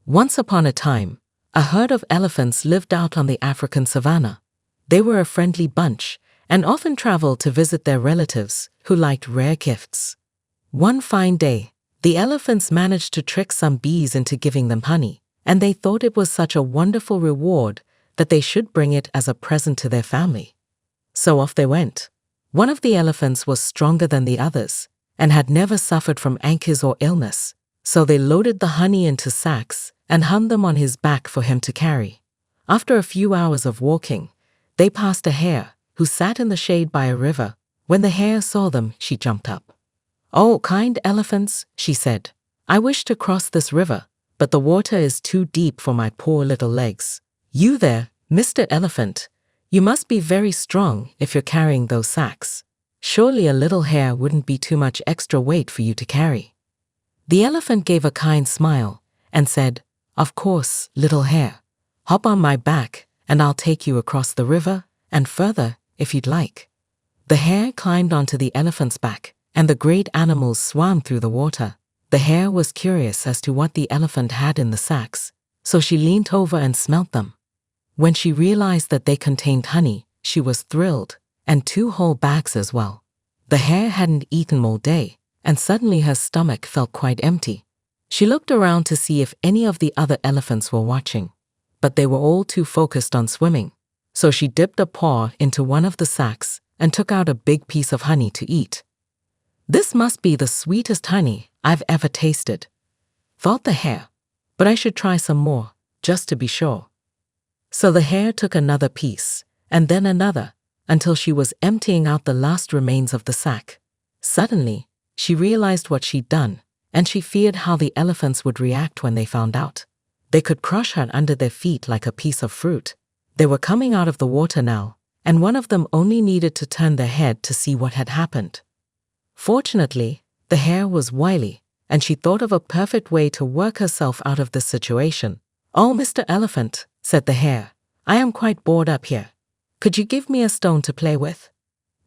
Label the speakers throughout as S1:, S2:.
S1: Once upon a time, a herd of elephants lived out on the African savanna. They were a friendly bunch and often traveled to visit their relatives who liked rare gifts. One fine day, the elephants managed to trick some bees into giving them honey, and they thought it was such a wonderful reward that they should bring it as a present to their family. So off they went. One of the elephants was stronger than the others and had never suffered from aches or illness, so they loaded the honey into sacks and hung them on his back for him to carry. After a few hours of walking, they passed a hare who sat in the shade by a river. When the hare saw them, she jumped up. "Oh, kind elephants," she said, "I wish to cross this river, but the water is too deep for my poor little legs. You there, Mr. Elephant, you must be very strong if you're carrying those sacks. Surely a little hare wouldn't be too much extra weight for you to carry." The elephant gave a kind smile and said, "Of course, little hare. Hop on my back and I'll take you across the river and further if you'd like." The hare climbed onto the elephant's back and the great animals swam through the water. The hare was curious as to what the elephant had in the sacks, so she leaned over and smelt them. When she realized that they contained honey, she was thrilled, and 2 whole bags as well. The hare hadn't eaten all day, and suddenly her stomach felt quite empty. She looked around to see if any of the other elephants were watching, but they were all too focused on swimming. So she dipped a paw into one of the sacks and took out a big piece of honey to eat. "This must be the sweetest honey I've ever tasted," thought the hare, "but I should try some more, just to be sure." So the hare took another piece, and then another, until she was emptying out the last remains of the sack. Suddenly, she realized what she'd done, and she feared how the elephants would react when they found out. They could crush her under their feet like a piece of fruit. They were coming out of the water now, and one of them only needed to turn their head to see what had happened. Fortunately, the hare was wily, and she thought of a perfect way to work herself out of this situation. "Oh, Mr. Elephant," said the hare, "I am quite bored up here. Could you give me a stone to play with?"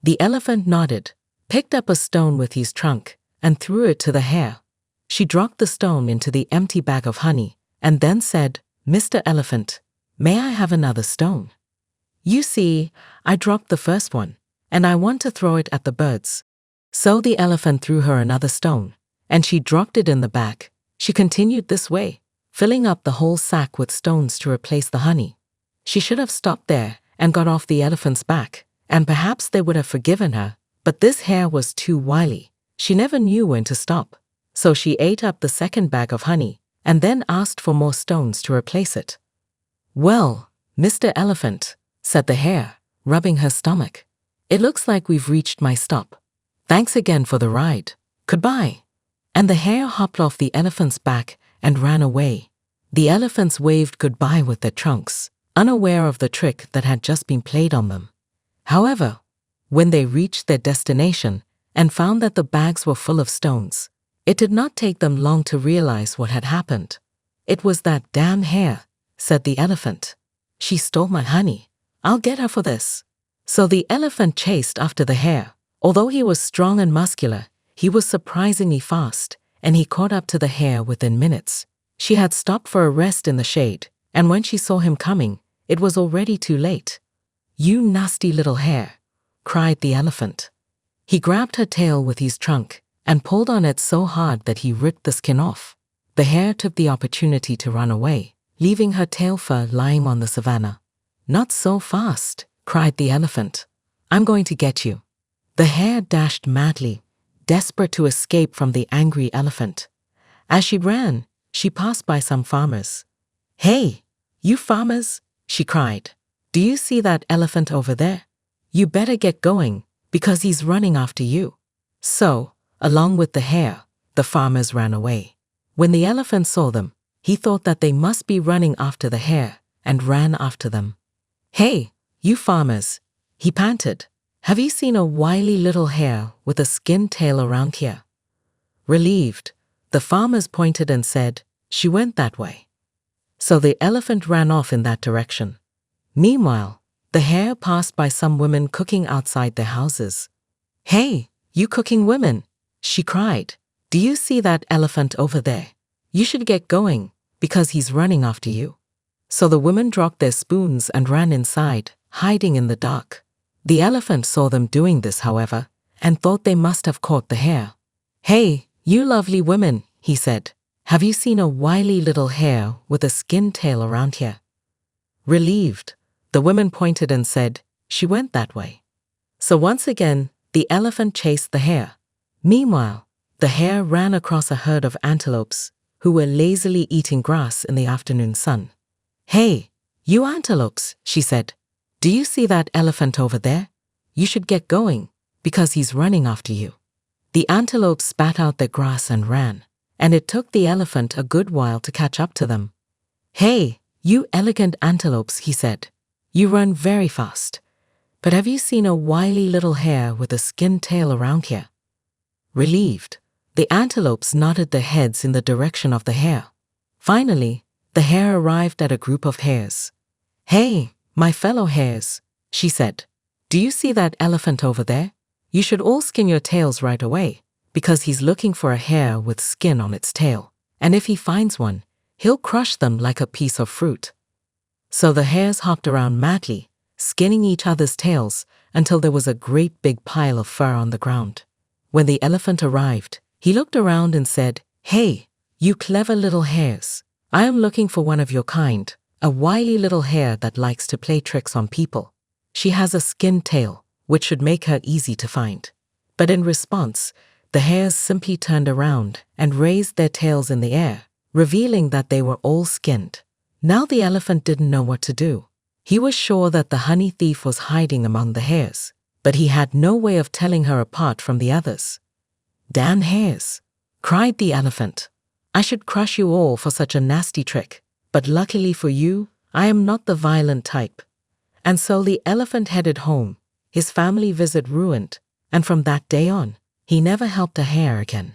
S1: The elephant nodded, picked up a stone with his trunk, and threw it to the hare. She dropped the stone into the empty bag of honey, and then said, "Mr. Elephant, may I have another stone? You see, I dropped the first one, and I want to throw it at the birds." So the elephant threw her another stone, and she dropped it in the bag. She continued this way, filling up the whole sack with stones to replace the honey. She should have stopped there and got off the elephant's back, and perhaps they would have forgiven her, but this hare was too wily. She never knew when to stop. So she ate up the second bag of honey, and then asked for more stones to replace it. "Well, Mr. Elephant," said the hare, rubbing her stomach, "it looks like we've reached my stop. Thanks again for the ride. Goodbye." And the hare hopped off the elephant's back and ran away. The elephants waved goodbye with their trunks, unaware of the trick that had just been played on them. However, when they reached their destination and found that the bags were full of stones, it did not take them long to realize what had happened. "It was that damn hare," said the elephant. "She stole my honey. I'll get her for this." So the elephant chased after the hare. Although he was strong and muscular, he was surprisingly fast, and he caught up to the hare within minutes. She had stopped for a rest in the shade, and when she saw him coming, it was already too late. "You nasty little hare," cried the elephant. He grabbed her tail with his trunk and pulled on it so hard that he ripped the skin off. The hare took the opportunity to run away, leaving her tail fur lying on the savanna. "Not so fast," cried the elephant. "I'm going to get you." The hare dashed madly, desperate to escape from the angry elephant. As she ran, she passed by some farmers. "Hey, you farmers," she cried. "Do you see that elephant over there? You better get going, because he's running after you." So, along with the hare, the farmers ran away. When the elephant saw them, he thought that they must be running after the hare and ran after them. "Hey, you farmers," he panted. "Have you seen a wily little hare with a skin tail around here?" Relieved, the farmers pointed and said, "She went that way." So the elephant ran off in that direction. Meanwhile, the hare passed by some women cooking outside their houses. "Hey, you cooking women," she cried. "Do you see that elephant over there? You should get going. because he's running after you." So the women dropped their spoons and ran inside, hiding in the dark. The elephant saw them doing this, however, and thought they must have caught the hare. "Hey, you lovely women," he said. "Have you seen a wily little hare with a skin tail around here?" Relieved, the women pointed and said, "She went that way." So once again, the elephant chased the hare. Meanwhile, the hare ran across a herd of antelopes who were lazily eating grass in the afternoon sun. "Hey, you antelopes," she said. "Do you see that elephant over there? You should get going, because he's running after you." The antelopes spat out their grass and ran, and it took the elephant a good while to catch up to them. "Hey, you elegant antelopes," he said. "You run very fast. But have you seen a wily little hare with a skin tail around here?" Relieved, the antelopes nodded their heads in the direction of the hare. Finally, the hare arrived at a group of hares. "Hey, my fellow hares," she said. "Do you see that elephant over there? You should all skin your tails right away, because he's looking for a hare with skin on its tail, and if he finds one, he'll crush them like a piece of fruit." So the hares hopped around madly, skinning each other's tails until there was a great big pile of fur on the ground. When the elephant arrived, he looked around and said, "Hey, you clever little hares, I am looking for one of your kind, a wily little hare that likes to play tricks on people. She has a skin tail, which should make her easy to find." But in response, the hares simply turned around and raised their tails in the air, revealing that they were all skinned. Now the elephant didn't know what to do. He was sure that the honey thief was hiding among the hares, but he had no way of telling her apart from the others. "Damn hares!" cried the elephant. "I should crush you all for such a nasty trick, but luckily for you, I am not the violent type." And so the elephant headed home, his family visit ruined, and from that day on, he never helped a hare again.